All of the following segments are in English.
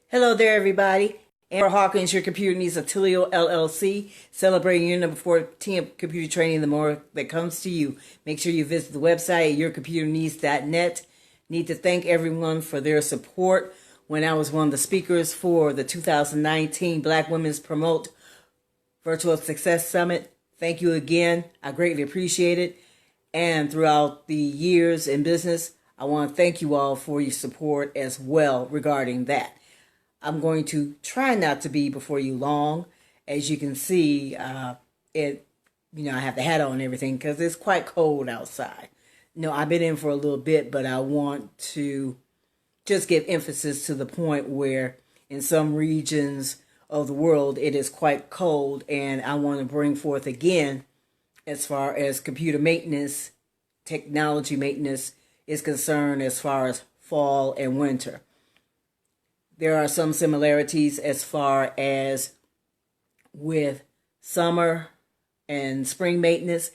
Hello there, everybody. Amber Hawkins, your computer needs Attilio LLC, celebrating your number 14 computer training, the more that comes to you. Make sure you visit the website at yourcomputerneeds.net. Need to thank everyone for their support when I was one of the speakers for the 2019 Black Women's Promote Virtual Success Summit. Thank you again. I greatly appreciate it. And throughout the years in business, I want to thank you all for your support as well regarding that. I'm going to try not to be before you long. As you can see, I have the hat on and everything because it's quite cold outside. I've been in for a little bit, but I want to just give emphasis to the point where in some regions of the world it is quite cold, and I want to bring forth again as far as computer maintenance, technology maintenance is concerned as far as fall and winter. There are some similarities as far as with summer and spring maintenance,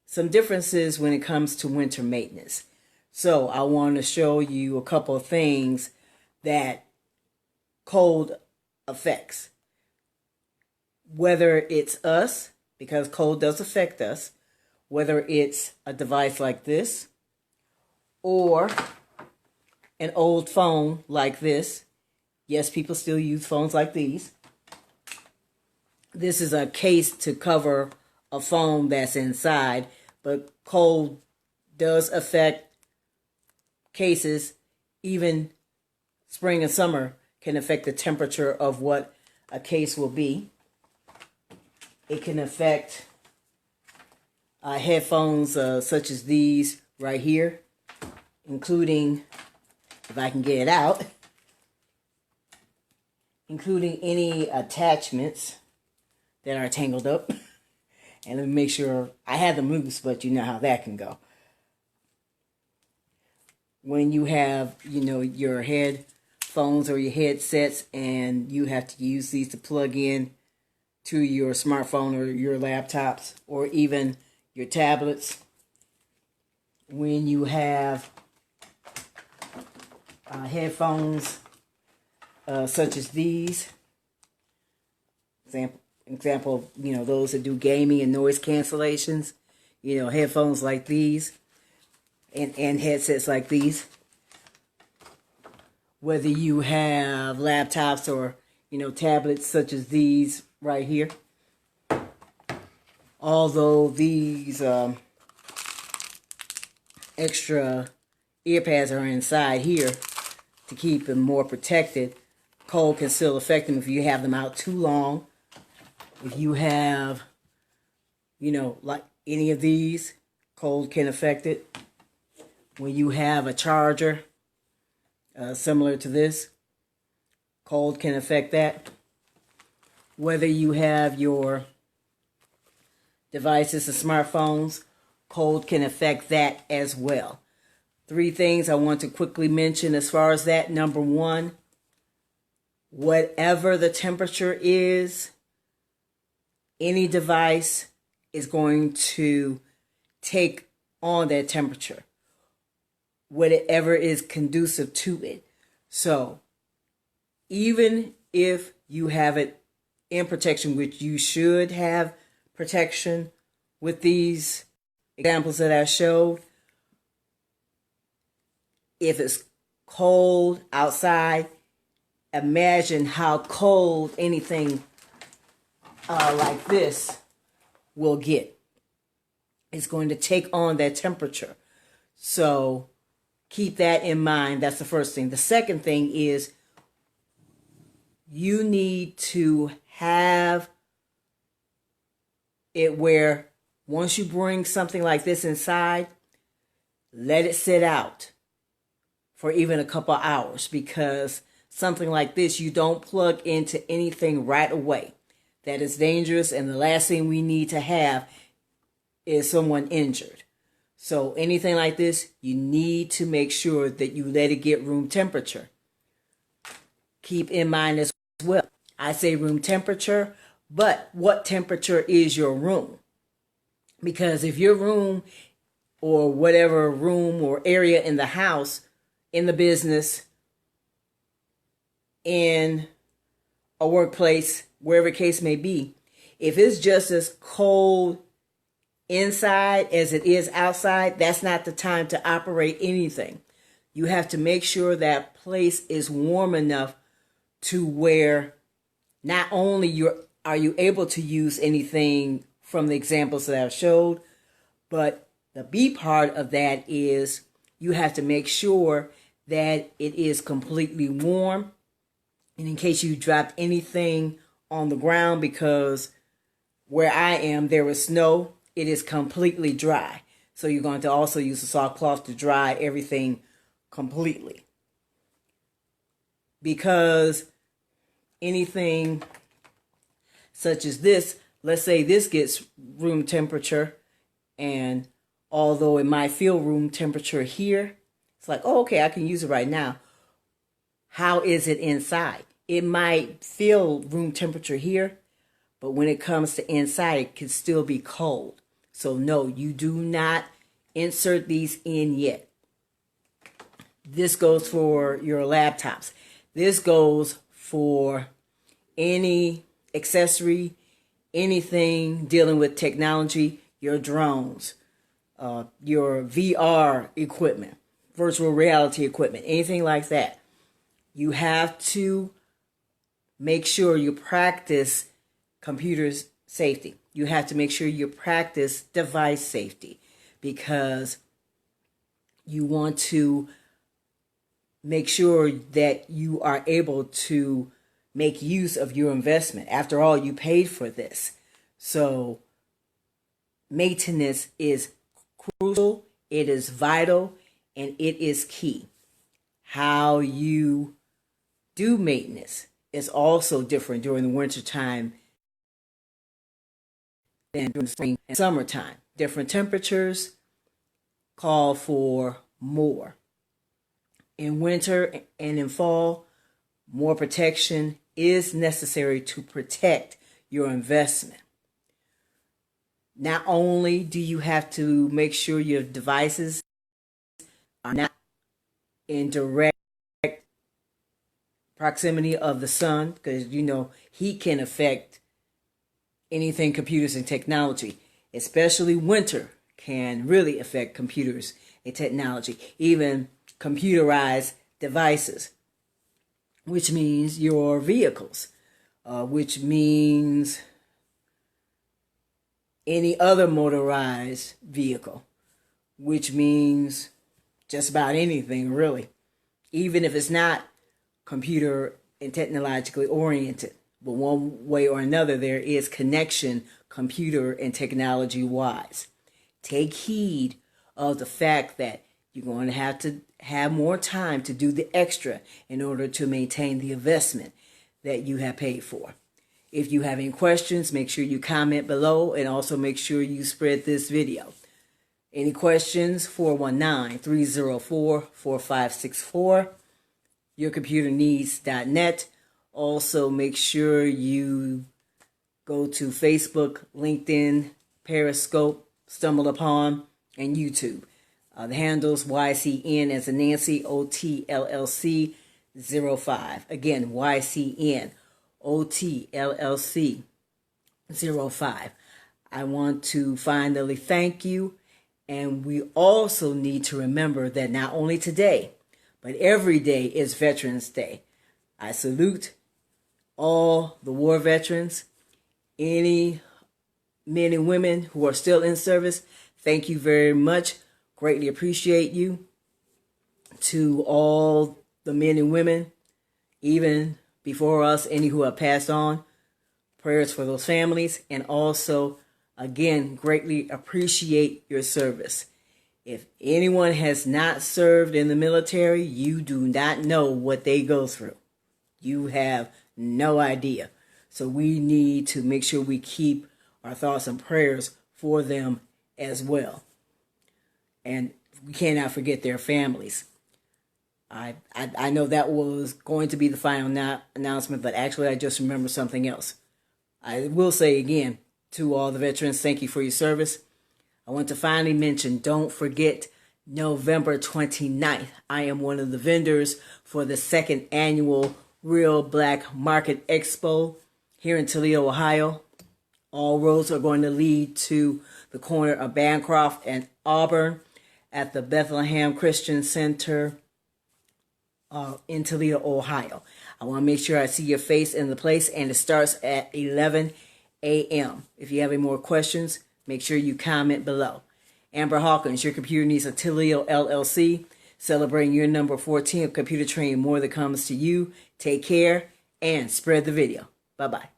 some differences when it comes to winter maintenance. So I want to show you a couple of things that cold affects. Whether it's us, because cold does affect us, whether it's a device like this or an old phone like this. Yes, people still use phones like these. This is a case to cover a phone that's inside, but cold does affect cases. Even spring and summer can affect the temperature of what a case will be. It can affect headphones such as these right here, including, if I can get it out, including any attachments that are tangled up. And let me make sure I have them loose, but you know how that can go. When you have, your headphones or your headsets and you have to use these to plug in to your smartphone or your laptops or even your tablets. When you have headphones such as these, example, those that do gaming and noise cancellations, headphones like these and headsets like these. Whether you have laptops or, tablets such as these right here. Although these extra ear pads are inside here to keep them more protected, cold can still affect them if you have them out too long. If you have, like any of these, cold can affect it. When you have a charger similar to this, cold can affect that. Whether you have your devices, the smartphones, cold can affect that as well. 3 things I want to quickly mention as far as that. Number 1, whatever the temperature is, any device is going to take on that temperature, whatever is conducive to it. So even if you have it in protection, which you should have protection with these examples that I showed, if it's cold outside, imagine how cold anything like this will get. It's going to take on that temperature. So keep that in mind. That's the first thing. The second thing is you need to have it where once you bring something like this inside, let it sit out for even a couple hours, because something like this, you don't plug into anything right away. That is dangerous, and the last thing we need to have is someone injured. So anything like this, you need to make sure that you let it get room temperature. Keep in mind as well, I say room temperature, but what temperature is your room? Because if your room or whatever room or area in the house, in the business, in a workplace, wherever the case may be. If it's just as cold inside as it is outside, that's not the time to operate anything. You have to make sure that place is warm enough to where not only are you able to use anything from the examples that I've showed, but the B part of that is you have to make sure that it is completely warm. And in case you dropped anything on the ground, because where I am, there was snow, it is completely dry. So you're going to also use a soft cloth to dry everything completely. Because anything such as this, let's say this gets room temperature, and although it might feel room temperature here, it's like, oh, okay, I can use it right now. How is it inside? It might feel room temperature here, but when it comes to inside, it can still be cold. So no, you do not insert these in yet. This goes for your laptops. This goes for any accessory, anything dealing with technology, your drones, your VR equipment, virtual reality equipment, anything like that. You have to make sure you practice computer safety. You have to make sure you practice device safety, because you want to make sure that you are able to make use of your investment. After all, you paid for this. So maintenance is crucial, it is vital, and it is key. How you do maintenance is also different during the winter time than during the spring and summertime. Different temperatures call for more. In winter and in fall, more protection is necessary to protect your investment. Not only do you have to make sure your devices are not in direct proximity of the sun, because you know heat can affect anything computers and technology, especially winter can really affect computers and technology, even computerized devices, which means your vehicles, which means any other motorized vehicle, which means just about anything really, even if it's not computer and technologically oriented. But one way or another, there is connection computer and technology wise. Take heed of the fact that you're going to have more time to do the extra in order to maintain the investment that you have paid for. If you have any questions, make sure you comment below, and also make sure you spread this video. Any questions? 419-304-4564. yourcomputerneeds.net. Also, make sure you go to Facebook, LinkedIn, Periscope, StumbleUpon, and YouTube. The handles YCN as in Nancy, OTLLC 05. Again, YCN, OTLLC 05. I want to finally thank you. And we also need to remember that not only today, but every day is Veterans Day. I salute all the war veterans, any men and women who are still in service. Thank you very much. Greatly appreciate you. To all the men and women, even before us, any who have passed on, prayers for those families. And also, again, greatly appreciate your service. If anyone has not served in the military, you do not know what they go through. You have no idea. So we need to make sure we keep our thoughts and prayers for them as well. And we cannot forget their families. I know that was going to be the final announcement, but actually I just remembered something else. I will say again to all the veterans, thank you for your service. I want to finally mention, don't forget November 29th. I am one of the vendors for the second annual Real Black Market Expo here in Toledo, Ohio. All roads are going to lead to the corner of Bancroft and Auburn at the Bethlehem Christian Center in Toledo, Ohio. I want to make sure I see your face in the place, and it starts at 11 a.m. If you have any more questions, make sure you comment below. Amber Hawkins, your computer needs Attilio LLC, celebrating your number 14 of computer training. More that comes to you. Take care and spread the video. Bye-bye.